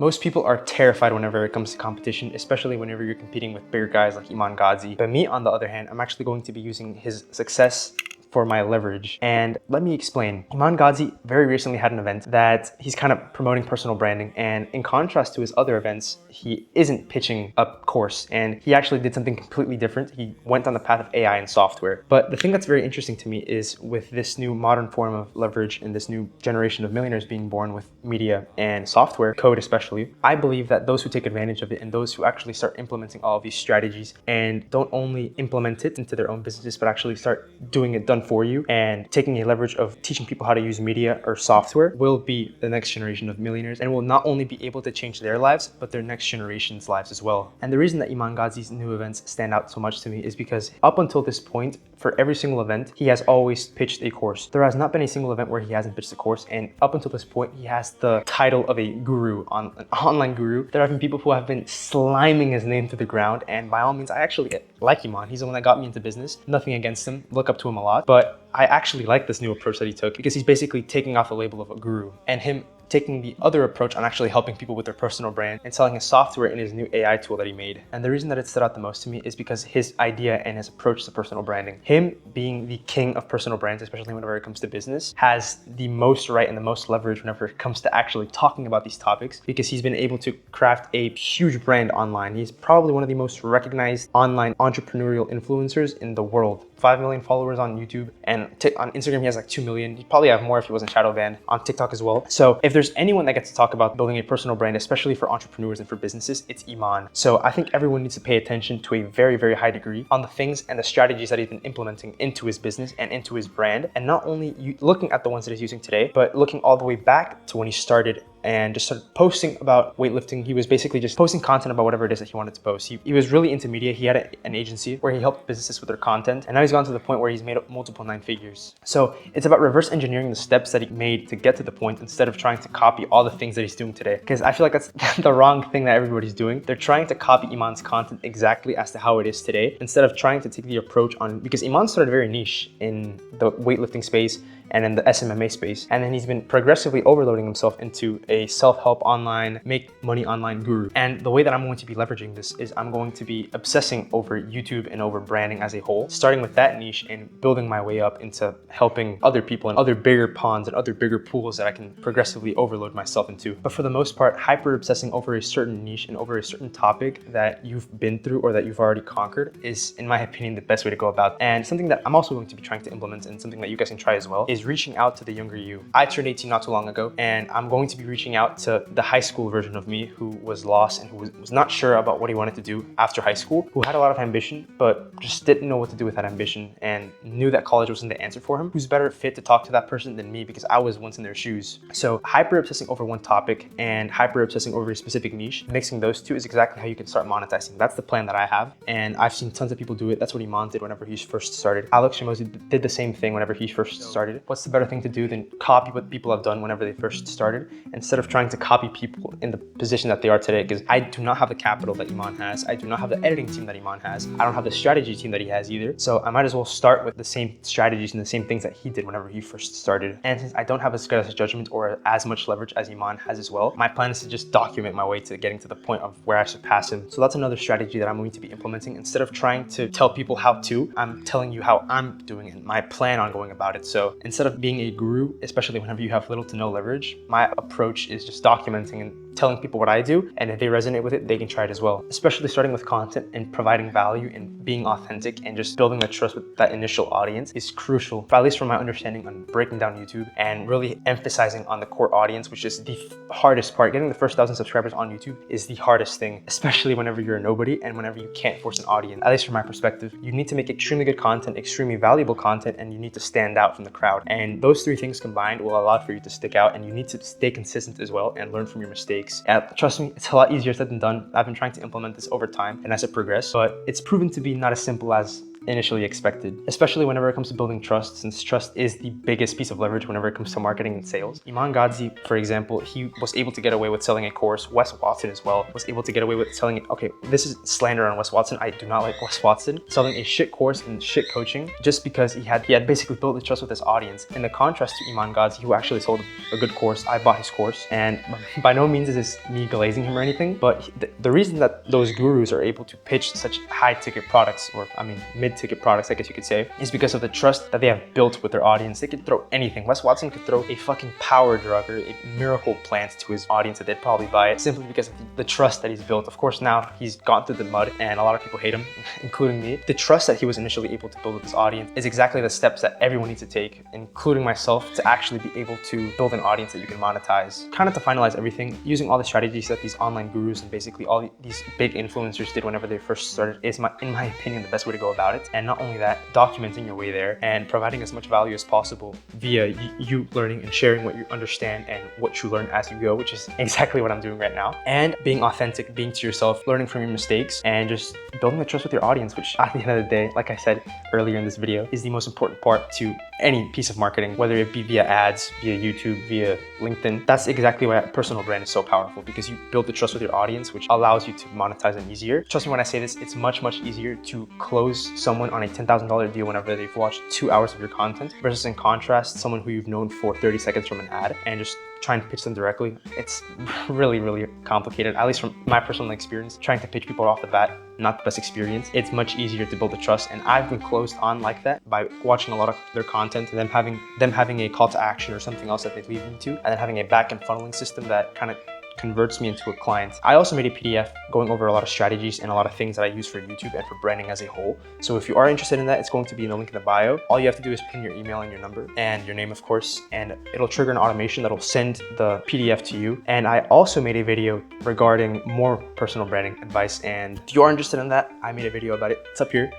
Most people are terrified whenever it comes to competition, especially whenever you're competing with bigger guys like Iman Gadzhi. But me, on the other hand, I'm actually going to be using his success for my leverage. And let me explain. Iman Gadzhi very recently had an event that he's kind of promoting personal branding, and in contrast to his other events, he isn't pitching a course, and he actually did something completely different. He went on the path of AI and software. But the thing that's very interesting to me is with this new modern form of leverage and this new generation of millionaires being born with media and software, code especially, I believe that those who take advantage of it and those who actually start implementing all of these strategies and don't only implement it into their own businesses, but actually start doing it done for you and taking a leverage of teaching people how to use media or software will be the next generation of millionaires and will not only be able to change their lives, but their next generation's lives as well. And the reason that Iman Gadzhi's new events stand out so much to me is because up until this point, for every single event, he has always pitched a course. There has not been a single event where he hasn't pitched a course, and up until this point, he has the title of a guru, an online guru. There have been people who have been sliming his name to the ground, and by all means, I actually like Iman. He's the one that got me into business. Nothing against him, look up to him a lot, but I actually like this new approach that he took because he's basically taking off the label of a guru and him taking the other approach on actually helping people with their personal brand and selling his software in his new AI tool that he made. And the reason that it stood out the most to me is because his idea and his approach to personal branding, him being the king of personal brands, especially whenever it comes to business, has the most right and the most leverage whenever it comes to actually talking about these topics because he's been able to craft a huge brand online. He's probably one of the most recognized online entrepreneurial influencers in the world. 5 million followers on YouTube, and on Instagram he has like 2 million. He'd probably have more if he wasn't shadow banned, on TikTok as well. So if there's anyone that gets to talk about building a personal brand, especially for entrepreneurs and for businesses, it's Iman. So I think everyone needs to pay attention to a very, very high degree on the things and the strategies that he's been implementing into his business and into his brand. And not only looking at the ones that he's using today, but looking all the way back to when he started and just started posting about weightlifting. He was basically just posting content about whatever it is that he wanted to post. He was really into media. He had an agency where he helped businesses with their content. And now he's gone to the point where he's made up multiple 9 figures. So it's about reverse engineering the steps that he made to get to the point instead of trying to copy all the things that he's doing today. Because I feel like that's the wrong thing that everybody's doing. They're trying to copy Iman's content exactly as to how it is today instead of trying to take the approach on, because Iman started very niche in the weightlifting space and in the SMMA space. And then he's been progressively overloading himself into a self-help online, make money online guru. And the way that I'm going to be leveraging this is I'm going to be obsessing over YouTube and over branding as a whole, starting with that niche and building my way up into helping other people and other bigger ponds and other bigger pools that I can progressively overload myself into. But for the most part, hyper obsessing over a certain niche and over a certain topic that you've been through or that you've already conquered is, in my opinion, the best way to go about it. And something that I'm also going to be trying to implement and something that you guys can try as well is reaching out to the younger you. I turned 18 not too long ago, and I'm going to be reaching out to the high school version of me who was lost and who was not sure about what he wanted to do after high school, who had a lot of ambition, but just didn't know what to do with that ambition and knew that college wasn't the answer for him. Who's better fit to talk to that person than me, because I was once in their shoes. So hyper obsessing over one topic and hyper obsessing over a specific niche, mixing those two is exactly how you can start monetizing. That's the plan that I have, and I've seen tons of people do it. That's what Iman did whenever he first started. Alex Shamosi did the same thing whenever he first started. What's the better thing to do than copy what people have done whenever they first started, instead of trying to copy people in the position that they are today? Because I do not have the capital that Iman has. I do not have the editing team that Iman has. I don't have the strategy team that he has either. So I might as well start with the same strategies and the same things that he did whenever he first started. And since I don't have as good as a judgment or as much leverage as Iman has as well, my plan is to just document my way to getting to the point of where I surpass him. So that's another strategy that I'm going to be implementing. Instead of trying to tell people how to, I'm telling you how I'm doing it and my plan on going about it. So instead of being a guru, especially whenever you have little to no leverage, my approach is just documenting and telling people what I do, and if they resonate with it, they can try it as well. Especially starting with content and providing value and being authentic and just building the trust with that initial audience is crucial, at least from my understanding on breaking down YouTube and really emphasizing on the core audience, which is the hardest part. Getting the first 1,000 subscribers on YouTube is the hardest thing, especially whenever you're a nobody and whenever you can't force an audience. At least from my perspective, you need to make extremely good content, extremely valuable content, and you need to stand out from the crowd. And those 3 things combined will allow for you to stick out, and you need to stay consistent as well and learn from your mistakes. Trust me, it's a lot easier said than done. I've been trying to implement this over time and as it progressed, but it's proven to be not as simple as initially expected, especially whenever it comes to building trust, since trust is the biggest piece of leverage whenever it comes to marketing and sales. Iman Gadzhi, for example, he was able to get away with selling a course. Wes Watson as well was able to get away with selling it. Okay, this is slander on Wes Watson. I do not like Wes Watson. Selling a shit course and shit coaching just because he had basically built the trust with his audience. In the contrast to Iman Gadzhi, who actually sold a good course. I bought his course, and by no means is this me glazing him or anything, but the reason that those gurus are able to pitch such high ticket products, or I mean mid-ticket products, I guess you could say, is because of the trust that they have built with their audience. They could throw anything. Wes Watson could throw a fucking power drug or a miracle plant to his audience that they'd probably buy it simply because of the trust that he's built. Of course, now he's gone through the mud and a lot of people hate him, including me. The trust that he was initially able to build with his audience is exactly the steps that everyone needs to take, including myself, to actually be able to build an audience that you can monetize. Kind of to finalize everything, using all the strategies that these online gurus and basically all these big influencers did whenever they first started is, in my opinion, the best way to go about it. And not only that, documenting your way there and providing as much value as possible via you learning and sharing what you understand and what you learn as you go, which is exactly what I'm doing right now. And being authentic, being to yourself, learning from your mistakes, and just building the trust with your audience, which at the end of the day, like I said earlier in this video, is the most important part to any piece of marketing, whether it be via ads, via YouTube, via LinkedIn. That's exactly why personal brand is so powerful, because you build the trust with your audience, which allows you to monetize them easier. Trust me when I say this, it's much easier to close someone on a $10,000 deal whenever they've watched 2 hours of your content versus, in contrast, someone who you've known for 30 seconds from an ad and just trying to pitch them directly. It's really complicated, at least from my personal experience. Trying to pitch people off the bat, not the best experience. It's much easier to build the trust, and I've been closed on like that by watching a lot of their content and them having a call to action or something else that they lead me to, and then having a back-end funneling system that kind of converts me into a client. I also made a PDF going over a lot of strategies and a lot of things that I use for YouTube and for branding as a whole. So if you are interested in that, it's going to be in the link in the bio. All you have to do is pin your email and your number and your name, of course, and it'll trigger an automation that'll send the PDF to you. And I also made a video regarding more personal branding advice, and if you are interested in that, I made a video about it. It's up here.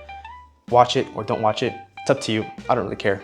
Watch it or don't watch it. It's up to you. I don't really care.